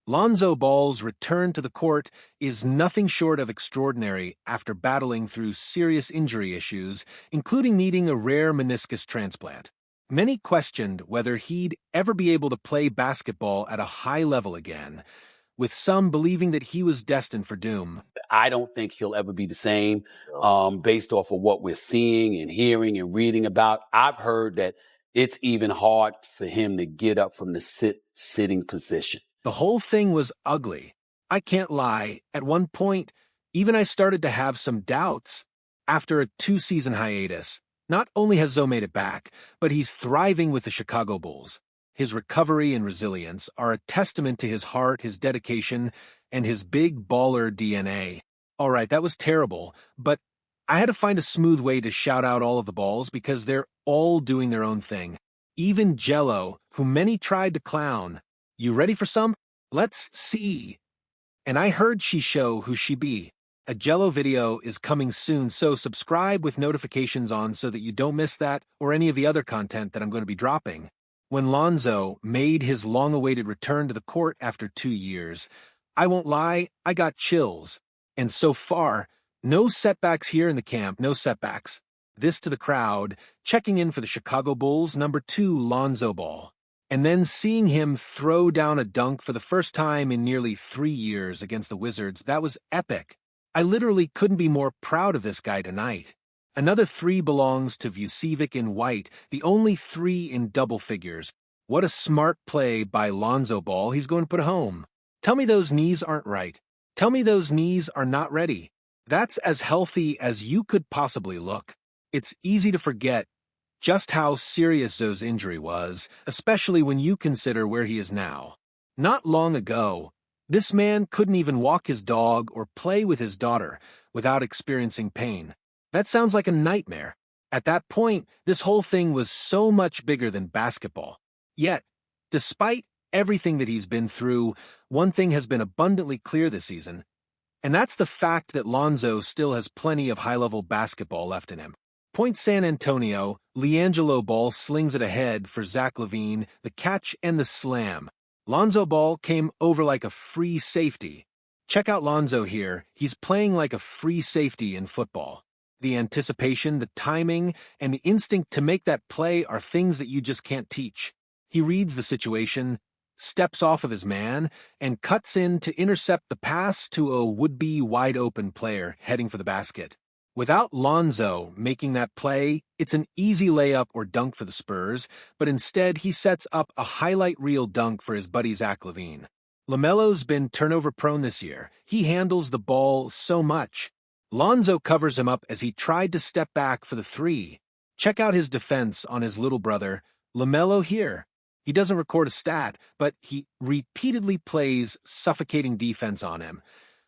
Lonzo Ball's return to the court is nothing short of extraordinary after battling through serious injury issues, including needing a rare meniscus transplant. Many questioned whether he'd ever be able to play basketball at a high level again, with some believing that he was destined for doom. I don't think he'll ever be the same based off of what we're seeing and hearing and reading about. I've heard that it's even hard for him to get up from the sitting position. The whole thing was ugly. I can't lie. At one point, even I started to have some doubts. After a 2-season hiatus, not only has Zoe made it back, but he's thriving with the Chicago Bulls. His recovery and resilience are a testament to his heart, his dedication, and his big baller DNA. All right, that was terrible, but I had to find a smooth way to shout out all of the balls because they're all doing their own thing. Even Jello, who many tried to clown. You ready for some? Let's see. And I heard she show who she be. A Jello video is coming soon, so subscribe with notifications on so that you don't miss that or any of the other content that I'm going to be dropping. When Lonzo made his long-awaited return to the court after 2 years, I won't lie, I got chills. And so far, no setbacks here in the camp, no setbacks. This to the crowd, checking in for the Chicago Bulls' number 2 Lonzo Ball. And then seeing him throw down a dunk for the first time in nearly 3 years against the Wizards, that was epic. I literally couldn't be more proud of this guy tonight. Another 3 belongs to Vucevic in white, the only 3 in double figures. What a smart play by Lonzo Ball. He's going to put home. Tell me those knees aren't right. Tell me those knees are not ready. That's as healthy as you could possibly look. It's easy to forget just how serious Zoe's injury was, especially when you consider where he is now. Not long ago, this man couldn't even walk his dog or play with his daughter without experiencing pain. That sounds like a nightmare. At that point, this whole thing was so much bigger than basketball. Yet, despite everything that he's been through, one thing has been abundantly clear this season, and that's the fact that Lonzo still has plenty of high-level basketball left in him. Point San Antonio, LiAngelo Ball slings it ahead for Zach LaVine, the catch and the slam. Lonzo Ball came over like a free safety. Check out Lonzo here. He's playing like a free safety in football. The anticipation, the timing, and the instinct to make that play are things that you just can't teach. He reads the situation, steps off of his man, and cuts in to intercept the pass to a would-be wide-open player heading for the basket. Without Lonzo making that play, it's an easy layup or dunk for the Spurs, but instead he sets up a highlight reel dunk for his buddy Zach LaVine. LaMelo's been turnover-prone this year. He handles the ball so much. Lonzo covers him up as he tried to step back for the 3. Check out his defense on his little brother, LaMelo here. He doesn't record a stat, but he repeatedly plays suffocating defense on him,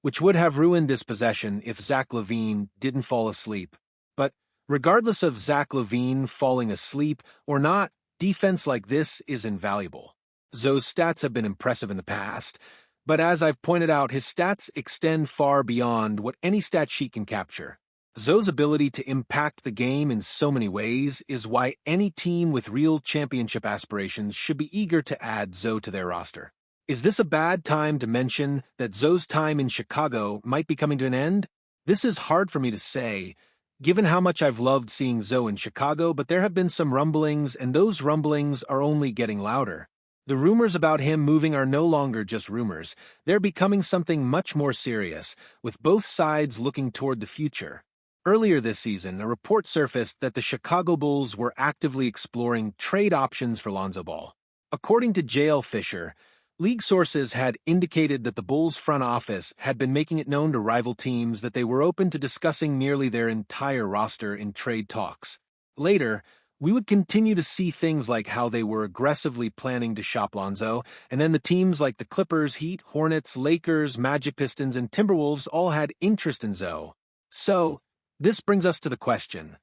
which would have ruined this possession if Zach LaVine didn't fall asleep. But regardless of Zach LaVine falling asleep or not, defense like this is invaluable. Zoe's stats have been impressive in the past, but as I've pointed out, his stats extend far beyond what any stat sheet can capture. Zoe's ability to impact the game in so many ways is why any team with real championship aspirations should be eager to add Zoe to their roster. Is this a bad time to mention that Zoe's time in Chicago might be coming to an end? This is hard for me to say, given how much I've loved seeing Zoe in Chicago, but there have been some rumblings, and those rumblings are only getting louder. The rumors about him moving are no longer just rumors. They're becoming something much more serious, with both sides looking toward the future. Earlier this season, a report surfaced that the Chicago Bulls were actively exploring trade options for Lonzo Ball. According to J.L. Fisher, league sources had indicated that the Bulls' front office had been making it known to rival teams that they were open to discussing nearly their entire roster in trade talks. Later, we would continue to see things like how they were aggressively planning to shop Lonzo, and then the teams like the Clippers, Heat, Hornets, Lakers, Magic, Pistons, and Timberwolves all had interest in Zoe. So, this brings us to the question,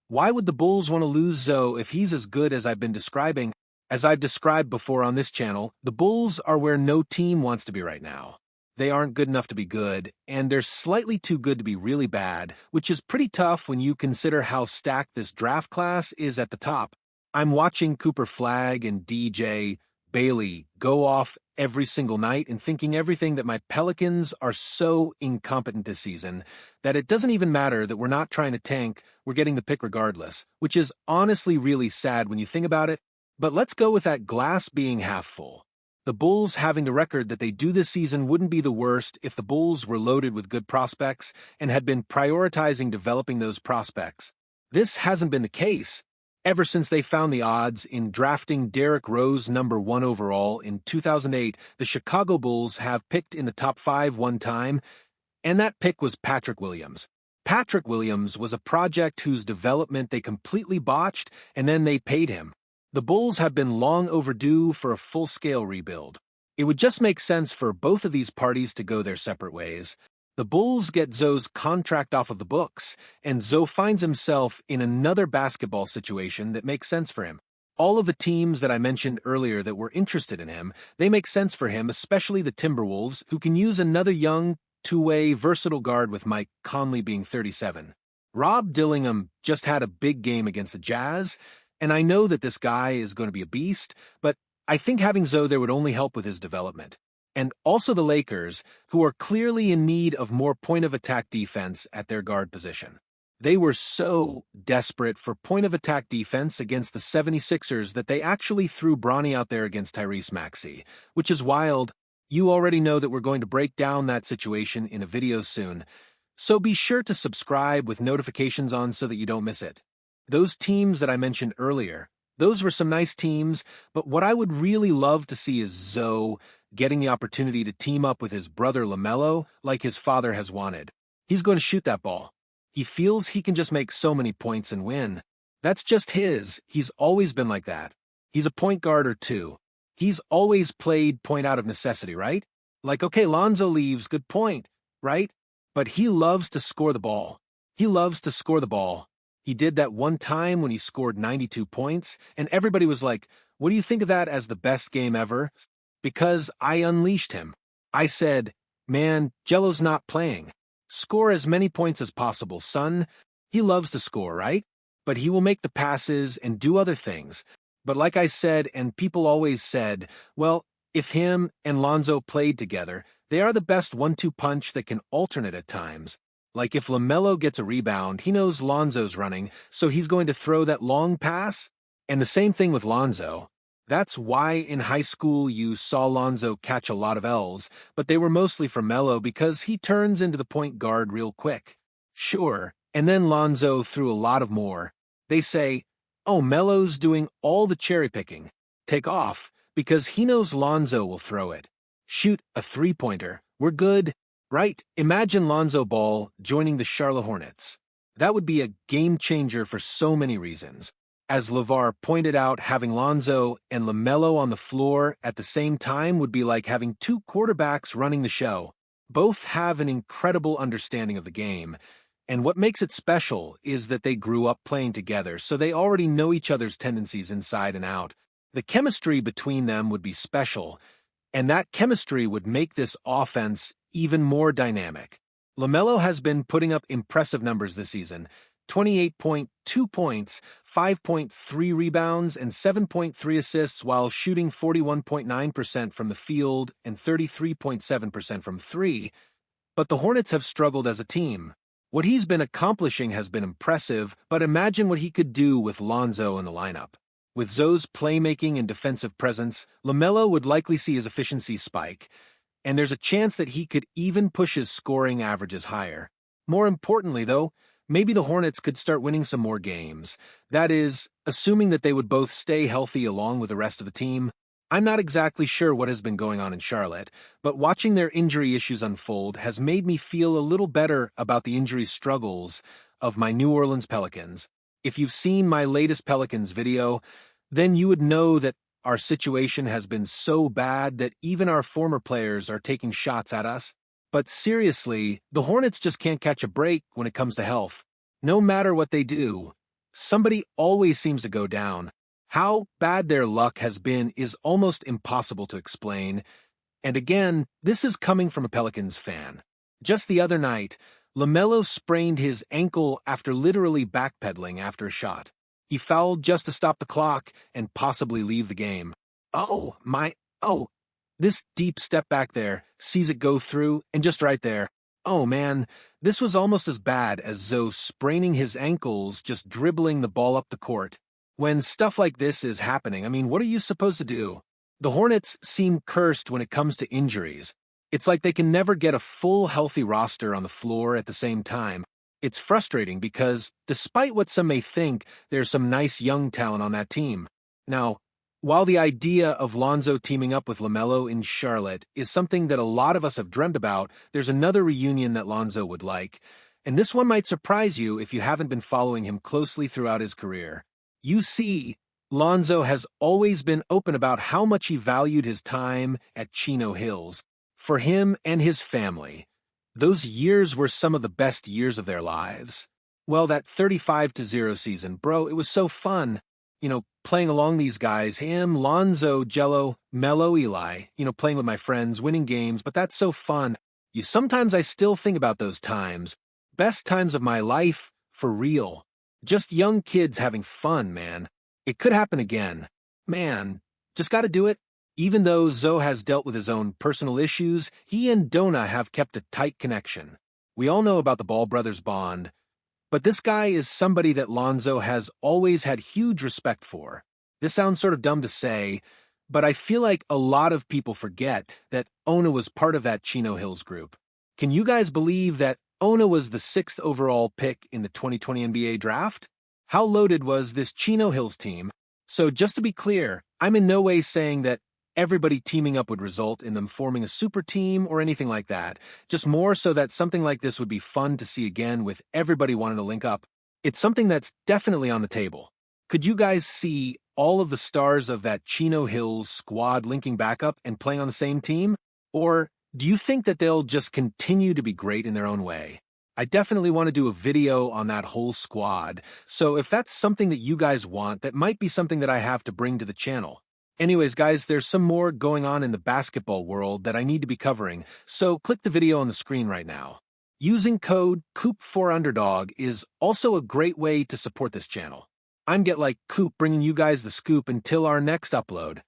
why would the Bulls want to lose Zoe if he's as good as I've been describing? As I've described before on this channel, the Bulls are where no team wants to be right now. They aren't good enough to be good, and they're slightly too good to be really bad, which is pretty tough when you consider how stacked this draft class is at the top. I'm watching Cooper Flagg and DJ Bailey go off every single night and thinking everything that my Pelicans are so incompetent this season that it doesn't even matter that we're not trying to tank, we're getting the pick regardless, which is honestly really sad when you think about it. But let's go with that glass being half full. The Bulls having the record that they do this season wouldn't be the worst if the Bulls were loaded with good prospects and had been prioritizing developing those prospects. This hasn't been the case. Ever since they found the odds in drafting Derrick Rose #1 overall in 2008, the Chicago Bulls have picked in the top 5 one time, and that pick was Patrick Williams. Patrick Williams was a project whose development they completely botched, and then they paid him. The Bulls have been long overdue for a full-scale rebuild. It would just make sense for both of these parties to go their separate ways. The Bulls get Zoe's contract off of the books, and Zoe finds himself in another basketball situation that makes sense for him. All of the teams that I mentioned earlier that were interested in him, they make sense for him, especially the Timberwolves, who can use another young, two-way, versatile guard with Mike Conley being 37. Rob Dillingham just had a big game against the Jazz, and I know that this guy is going to be a beast, but I think having Zoe there would only help with his development. And also the Lakers, who are clearly in need of more point-of-attack defense at their guard position. They were so desperate for point-of-attack defense against the 76ers that they actually threw Bronny out there against Tyrese Maxey, which is wild. You already know that we're going to break down that situation in a video soon, so be sure to subscribe with notifications on so that you don't miss it. Those teams that I mentioned earlier, those were some nice teams, but what I would really love to see is Zoe getting the opportunity to team up with his brother LaMelo like his father has wanted. He's going to shoot that ball. He feels he can just make so many points and win. That's just his. He's always been like that. He's a point guard or two. He's always played point out of necessity, right? Like, okay, Lonzo leaves, good point, right? But he loves to score the ball. He loves to score the ball. He did that one time when he scored 92 points, and everybody was like, what do you think of that as the best game ever? Because I unleashed him. I said, man, Jello's not playing. Score as many points as possible, son. He loves to score, right? But he will make the passes and do other things. But like I said, and people always said, well, if him and Lonzo played together, they are the best 1-2 punch that can alternate at times. Like if LaMelo gets a rebound, he knows Lonzo's running, so he's going to throw that long pass. And the same thing with Lonzo. That's why in high school you saw Lonzo catch a lot of L's, but they were mostly for Melo because he turns into the point guard real quick. Sure, and then Lonzo threw a lot of more. They say, oh, Melo's doing all the cherry picking. Take off, because he knows Lonzo will throw it. Shoot a three-pointer. We're good. Right? Imagine Lonzo Ball joining the Charlotte Hornets. That would be a game changer for so many reasons. As LeVar pointed out, having Lonzo and LaMelo on the floor at the same time would be like having two quarterbacks running the show. Both have an incredible understanding of the game, and what makes it special is that they grew up playing together, so they already know each other's tendencies inside and out. The chemistry between them would be special, and that chemistry would make this offense even more dynamic. LaMelo has been putting up impressive numbers this season. 28.2 points, 5.3 rebounds, and 7.3 assists while shooting 41.9% from the field and 33.7% from three. But the Hornets have struggled as a team. What he's been accomplishing has been impressive, but imagine what he could do with Lonzo in the lineup. With Zoe's playmaking and defensive presence, LaMelo would likely see his efficiency spike, and there's a chance that he could even push his scoring averages higher. More importantly, though, maybe the Hornets could start winning some more games. That is, assuming that they would both stay healthy along with the rest of the team. I'm not exactly sure what has been going on in Charlotte, but watching their injury issues unfold has made me feel a little better about the injury struggles of my New Orleans Pelicans. If you've seen my latest Pelicans video, then you would know that our situation has been so bad that even our former players are taking shots at us. But seriously, the Hornets just can't catch a break when it comes to health. No matter what they do, somebody always seems to go down. How bad their luck has been is almost impossible to explain. And again, this is coming from a Pelicans fan. Just the other night, LaMelo sprained his ankle after literally backpedaling after a shot. He fouled just to stop the clock and possibly leave the game. Oh, my, oh, this deep step back there, sees it go through, and just right there. Oh man, this was almost as bad as Zoe spraining his ankles just dribbling the ball up the court. When stuff like this is happening, I mean, what are you supposed to do? The Hornets seem cursed when it comes to injuries. It's like they can never get a full healthy roster on the floor at the same time. It's frustrating because, despite what some may think, there's some nice young talent on that team. Now, while the idea of Lonzo teaming up with LaMelo in Charlotte is something that a lot of us have dreamt about, there's another reunion that Lonzo would like. And this one might surprise you if you haven't been following him closely throughout his career. You see, Lonzo has always been open about how much he valued his time at Chino Hills. For him and his family, those years were some of the best years of their lives. Well, that 35-0 season, bro, it was so fun. Playing along these guys, him, Lonzo, Jello, Melo, Eli, playing with my friends, winning games, but that's so fun. Sometimes I still think about those times. Best times of my life, for real. Just young kids having fun, man. It could happen again. Man, just gotta do it. Even though Zoe has dealt with his own personal issues, he and Dona have kept a tight connection. We all know about the Ball brothers' bond. But this guy is somebody that Lonzo has always had huge respect for. This sounds sort of dumb to say, but I feel like a lot of people forget that Ona was part of that Chino Hills group. Can you guys believe that Ona was the 6th overall pick in the 2020 NBA draft? How loaded was this Chino Hills team? So just to be clear, I'm in no way saying that everybody teaming up would result in them forming a super team or anything like that. Just more so that something like this would be fun to see again with everybody wanting to link up. It's something that's definitely on the table. Could you guys see all of the stars of that Chino Hills squad linking back up and playing on the same team? Or do you think that they'll just continue to be great in their own way? I definitely want to do a video on that whole squad, so if that's something that you guys want, that might be something that I have to bring to the channel. Anyways, guys, there's some more going on in the basketball world that I need to be covering, so click the video on the screen right now. Using code COOP4UNDERDOG is also a great way to support this channel. I'm Get Like Coop bringing you guys the scoop until our next upload.